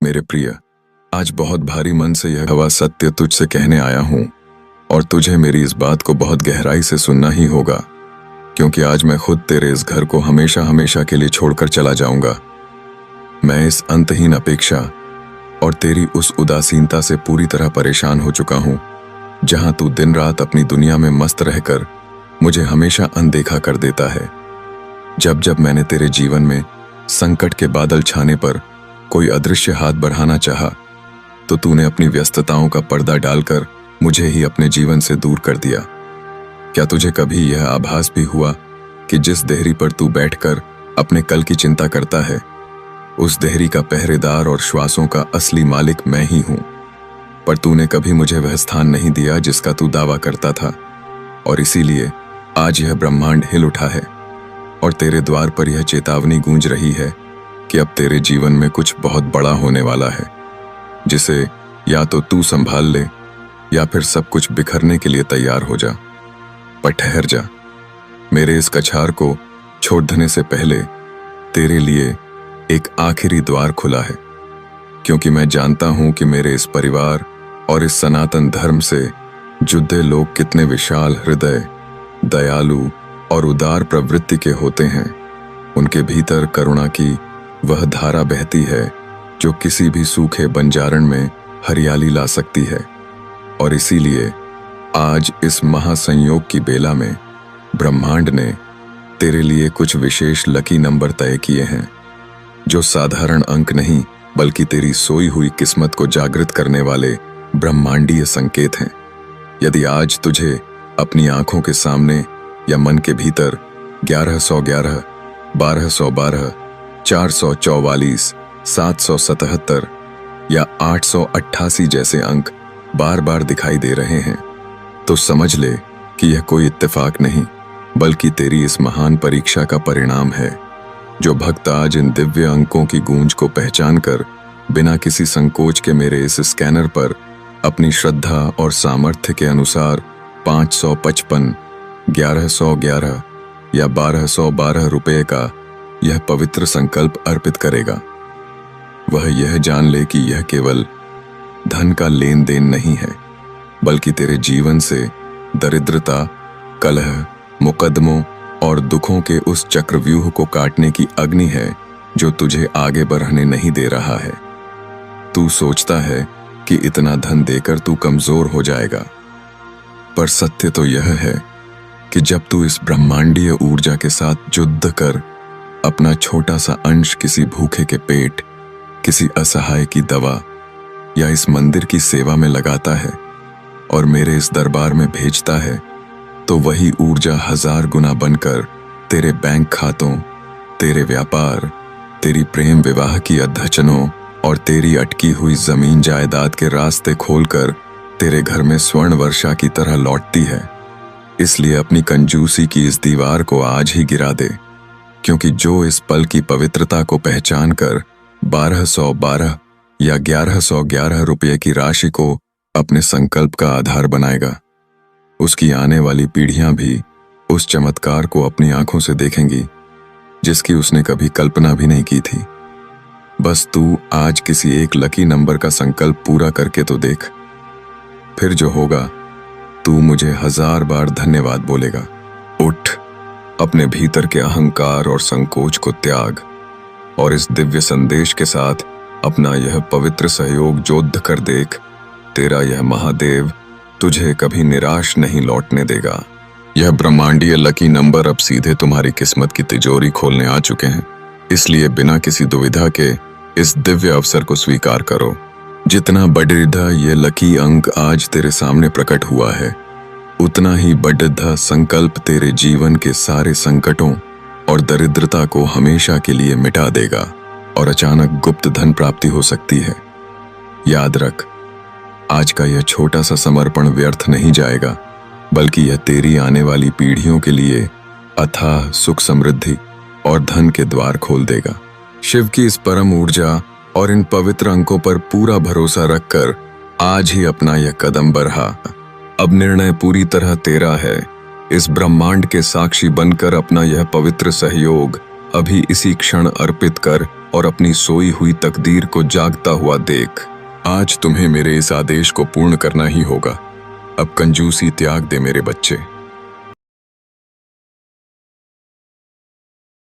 मेरे प्रिय, आज बहुत भारी मन से यह हवा सत्य तुझसे कहने आया हूं और तुझे मेरी इस बात को बहुत गहराई से सुनना ही होगा, क्योंकि आज मैं खुद तेरे इस घर को हमेशा हमेशा के लिए छोड़कर चला जाऊंगा। मैं इस अंतहीन अपेक्षा और तेरी उस उदासीनता से पूरी तरह परेशान हो चुका हूं, जहां तू दिन रात अपनी दुनिया में मस्त रहकर मुझे हमेशा अनदेखा कर देता है। जब जब मैंने तेरे जीवन में संकट के बादल छाने पर कोई अदृश्य हाथ बढ़ाना चाहा, तो तूने अपनी व्यस्तताओं का पर्दा डालकर मुझे ही अपने जीवन से दूर कर दिया। क्या तुझे कभी यह आभास भी हुआ कि जिस देहरी पर तू बैठकर अपने कल की चिंता करता है, उस देहरी का पहरेदार और श्वासों का असली मालिक मैं ही हूं? पर तूने कभी मुझे वह स्थान नहीं दिया जिसका तू दावा करता था, और इसीलिए आज यह ब्रह्मांड हिल उठा है और तेरे द्वार पर यह चेतावनी गूंज रही है कि अब तेरे जीवन में कुछ बहुत बड़ा होने वाला है, जिसे या तो तू संभाल ले या फिर सब कुछ बिखरने के लिए तैयार हो जा। पर ठहर जा, मेरे इस कछार को छोड़ देने से पहले तेरे लिए एक आखिरी द्वार खुला है, क्योंकि मैं जानता हूं कि मेरे इस परिवार और इस सनातन धर्म से जुड़े लोग कितने विशाल हृदय, दयालु और उदार प्रवृत्ति के होते हैं। उनके भीतर करुणा की वह धारा बहती है जो किसी भी सूखे बंजारण में हरियाली ला सकती है। और इसीलिए आज इस महासंयोग की बेला में ब्रह्मांड ने तेरे लिए कुछ विशेष लकी नंबर तय किए हैं, जो साधारण अंक नहीं बल्कि तेरी सोई हुई किस्मत को जागृत करने वाले ब्रह्मांडीय संकेत हैं। यदि आज तुझे अपनी आंखों के सामने या मन के भीतर 1111, 1212, 444, 777 या 888 जैसे अंक बार बार दिखाई दे रहे हैं, तो समझ ले कि यह कोई इत्तेफाक नहीं बल्कि तेरी इस महान परीक्षा का परिणाम है। जो भक्त आज इन दिव्य अंकों की गूंज को पहचान कर बिना किसी संकोच के मेरे इस स्कैनर पर अपनी श्रद्धा और सामर्थ्य के अनुसार 555, 1111 या 1212 रुपये का यह पवित्र संकल्प अर्पित करेगा, वह यह जान ले कि यह केवल धन का लेन देन नहीं है, बल्कि तेरे जीवन से दरिद्रता, कलह, मुकदमों और दुखों के उस चक्रव्यूह को काटने की अग्नि है जो तुझे आगे बढ़ने नहीं दे रहा है। तू सोचता है कि इतना धन देकर तू कमजोर हो जाएगा, पर सत्य तो यह है कि जब तू इस ब्रह्मांडीय ऊर्जा के साथ युद्ध कर अपना छोटा सा अंश किसी भूखे के पेट, किसी असहाय की दवा या इस मंदिर की सेवा में लगाता है और मेरे इस दरबार में भेजता है, तो वही ऊर्जा 1000 गुना बनकर तेरे बैंक खातों, तेरे व्यापार, तेरी प्रेम विवाह की अधचनों और तेरी अटकी हुई जमीन जायदाद के रास्ते खोलकर तेरे घर में स्वर्ण वर्षा की तरह लौटती है। इसलिए अपनी कंजूसी की इस दीवार को आज ही गिरा दे, क्योंकि जो इस पल की पवित्रता को पहचान कर 1212 या 1111 रुपये की राशि को अपने संकल्प का आधार बनाएगा, उसकी आने वाली पीढ़ियां भी उस चमत्कार को अपनी आंखों से देखेंगी जिसकी उसने कभी कल्पना भी नहीं की थी। बस तू आज किसी एक लकी नंबर का संकल्प पूरा करके तो देख, फिर जो होगा तू मुझे 1000 बार धन्यवाद बोलेगा। उठ, अपने भीतर के अहंकार और संकोच को त्याग और इस दिव्य संदेश के साथ अपना यह पवित्र सहयोग जोड़ कर देख। तेरा यह महादेव तुझे कभी निराश नहीं लौटने देगा। यह ब्रह्मांडीय लकी नंबर अब सीधे तुम्हारी किस्मत की तिजोरी खोलने आ चुके हैं, इसलिए बिना किसी दुविधा के इस दिव्य अवसर को स्वीकार करो। जितना बढ़िया ये लकी अंक आज तेरे सामने प्रकट हुआ है, उतना ही बढ़िया संकल्प तेरे जीवन के सारे संकटों और दरिद्रता को हमेशा के लिए मिटा देगा और अचानक गुप्त धन प्राप्ति हो सकती है। याद रख, आज का यह छोटा सा समर्पण व्यर्थ नहीं जाएगा, बल्कि यह तेरी आने वाली पीढ़ियों के लिए अथाह सुख, समृद्धि और धन के द्वार खोल देगा। शिव की इस परम ऊर्जा और इन पवित्र अंकों पर पूरा भरोसा रखकर आज ही अपना यह कदम बढ़ा। अब निर्णय पूरी तरह तेरा है। इस ब्रह्मांड के साक्षी बनकर अपना यह पवित्र सहयोग अभी इसी क्षण अर्पित कर और अपनी सोई हुई तकदीर को जागता हुआ देख। आज तुम्हें मेरे इस आदेश को पूर्ण करना ही होगा। अब कंजूसी त्याग दे मेरे बच्चे।